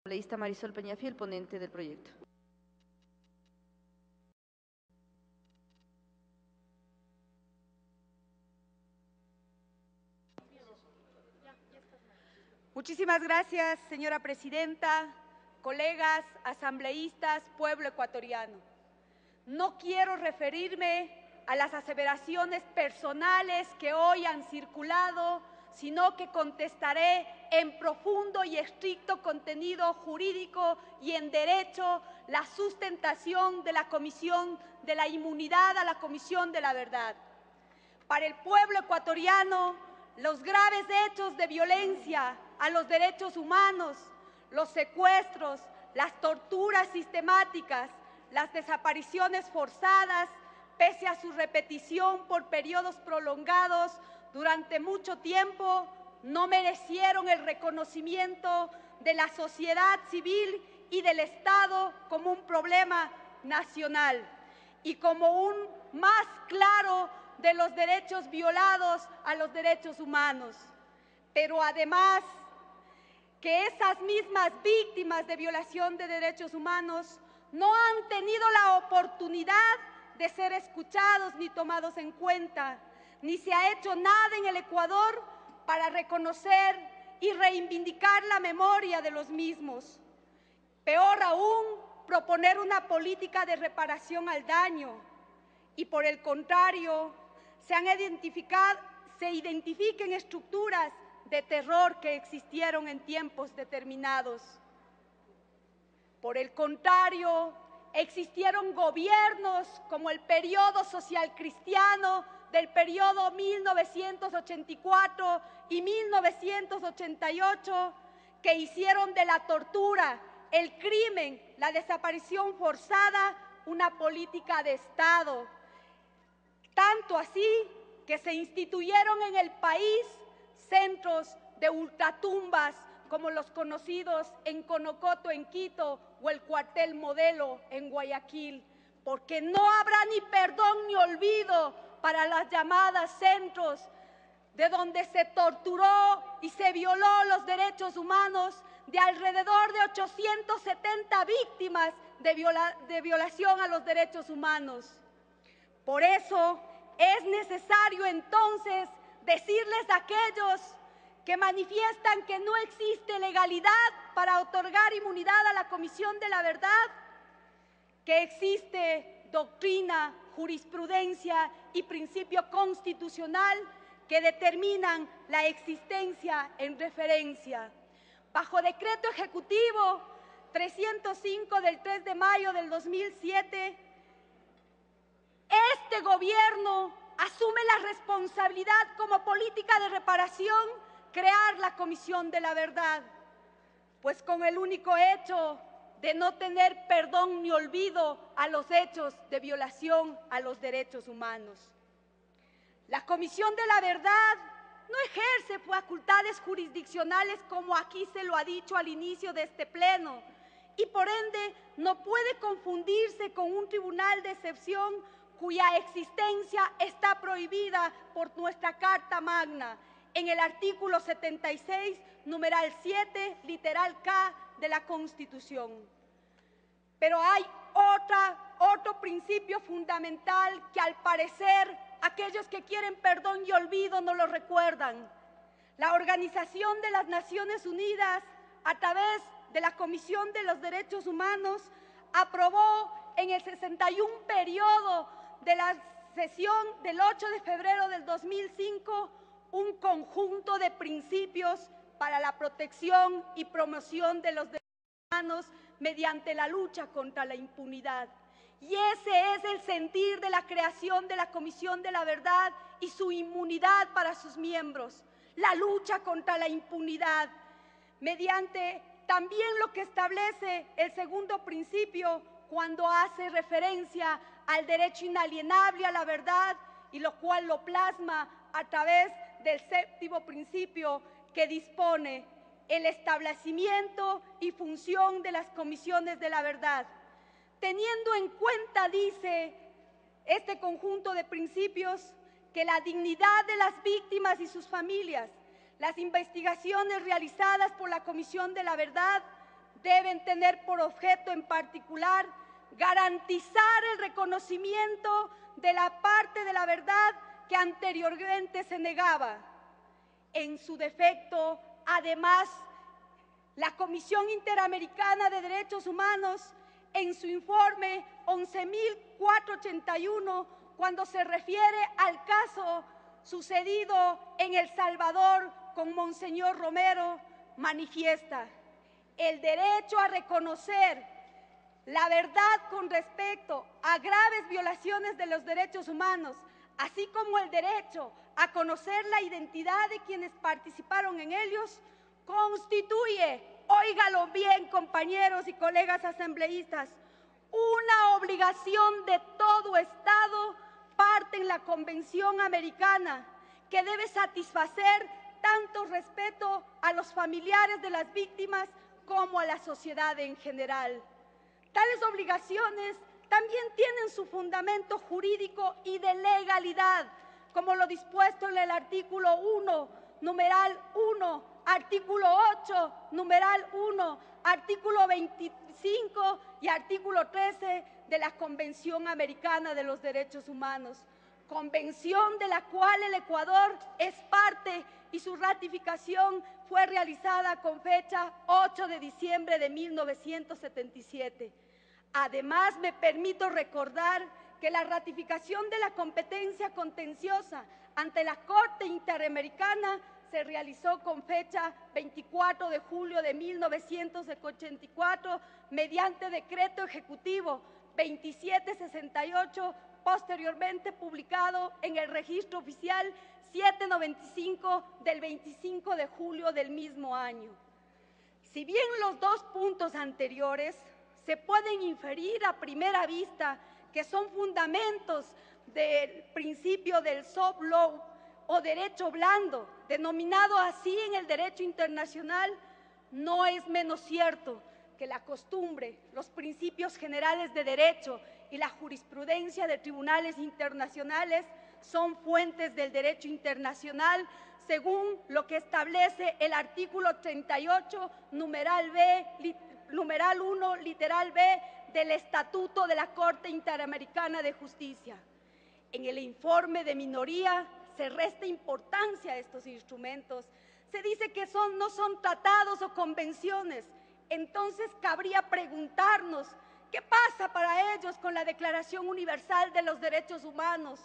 Asambleísta Marisol Peñafiel, ponente del proyecto. Muchísimas gracias, señora presidenta, colegas, asambleístas, pueblo ecuatoriano. No quiero referirme a las aseveraciones personales que hoy han circulado, sino que contestaré en profundo y estricto contenido jurídico y en derecho la sustentación de la Comisión de la Inmunidad a la Comisión de la Verdad. Para el pueblo ecuatoriano, los graves hechos de violencia a los derechos humanos, los secuestros, las torturas sistemáticas, las desapariciones forzadas, pese a su repetición por periodos prolongados durante mucho tiempo, no merecieron el reconocimiento de la sociedad civil y del Estado como un problema nacional y como un más claro de los derechos violados a los derechos humanos. Pero además, que esas mismas víctimas de violación de derechos humanos no han tenido la oportunidad de ser escuchados ni tomados en cuenta, ni se ha hecho nada en el Ecuador para reconocer y reivindicar la memoria de los mismos. Peor aún, proponer una política de reparación al daño y, por el contrario, se identifiquen estructuras de terror que existieron en tiempos determinados. Por el contrario, existieron gobiernos como el periodo social cristiano del periodo 1984 y 1988 que hicieron de la tortura, el crimen, la desaparición forzada una política de Estado. Tanto así que se instituyeron en el país centros de ultratumbas como los conocidos en Conocoto, en Quito, o el cuartel Modelo en Guayaquil, porque no habrá ni perdón ni olvido para las llamadas centros de donde se torturó y se violó los derechos humanos de alrededor de 870 víctimas de violación a los derechos humanos. Por eso es necesario entonces decirles a aquellos que manifiestan que no existe legalidad para otorgar inmunidad a la Comisión de la Verdad, que existe doctrina, jurisprudencia y principio constitucional que determinan la existencia en referencia. Bajo decreto ejecutivo 305 del 3 de mayo del 2007, este gobierno asume la responsabilidad como política de reparación crear la Comisión de la Verdad, pues con el único hecho de no tener perdón ni olvido a los hechos de violación a los derechos humanos. La Comisión de la Verdad no ejerce facultades jurisdiccionales como aquí se lo ha dicho al inicio de este pleno y por ende no puede confundirse con un tribunal de excepción cuya existencia está prohibida por nuestra Carta Magna en el artículo 76, numeral 7, literal K de la Constitución. Pero hay otro principio fundamental que al parecer aquellos que quieren perdón y olvido no lo recuerdan. La Organización de las Naciones Unidas, a través de la Comisión de los Derechos Humanos, aprobó en el 61 periodo de la sesión del 8 de febrero del 2005 un conjunto de principios para la protección y promoción de los derechos humanos mediante la lucha contra la impunidad. Y ese es el sentir de la creación de la Comisión de la Verdad y su inmunidad para sus miembros, la lucha contra la impunidad, mediante también lo que establece el segundo principio cuando hace referencia al derecho inalienable a la verdad y lo cual lo plasma a través del séptimo principio que dispone el establecimiento y función de las comisiones de la verdad. Teniendo en cuenta, dice este conjunto de principios, que la dignidad de las víctimas y sus familias, las investigaciones realizadas por la Comisión de la Verdad deben deben tener por objeto en particular garantizar el reconocimiento de la parte de la verdad que anteriormente se negaba. En su defecto, además, la Comisión Interamericana de Derechos Humanos, en su informe 11.481, cuando se refiere al caso sucedido en El Salvador con Monseñor Romero, manifiesta: el derecho a reconocer la verdad con respecto a graves violaciones de los derechos humanos, así como el derecho a conocer la identidad de quienes participaron en ellos, constituye, óigalo bien, compañeros y colegas asambleístas, una obligación de todo Estado parte en la Convención Americana, que debe satisfacer tanto respeto a los familiares de las víctimas como a la sociedad en general. Tales obligaciones también tienen su fundamento jurídico y de legalidad, como lo dispuesto en el artículo 1, numeral 1, artículo 8, numeral 1, artículo 25 y artículo 13 de la Convención Americana de los Derechos Humanos, convención de la cual el Ecuador es parte y su ratificación fue realizada con fecha 8 de diciembre de 1977. Además, me permito recordar que la ratificación de la competencia contenciosa ante la Corte Interamericana se realizó con fecha 24 de julio de 1984 mediante decreto ejecutivo 2768, posteriormente publicado en el Registro Oficial 795 del 25 de julio del mismo año. Si bien los dos puntos anteriores se pueden inferir a primera vista que son fundamentos del principio del soft law o derecho blando, denominado así en el derecho internacional, no es menos cierto que la costumbre, los principios generales de derecho y la jurisprudencia de tribunales internacionales son fuentes del derecho internacional, según lo que establece el artículo 38, numeral 1, literal B, del Estatuto de la Corte Interamericana de Justicia. En el informe de minoría se resta importancia a estos instrumentos. Se dice que no son tratados o convenciones. Entonces cabría preguntarnos, ¿qué pasa para ellos con la Declaración Universal de los Derechos Humanos,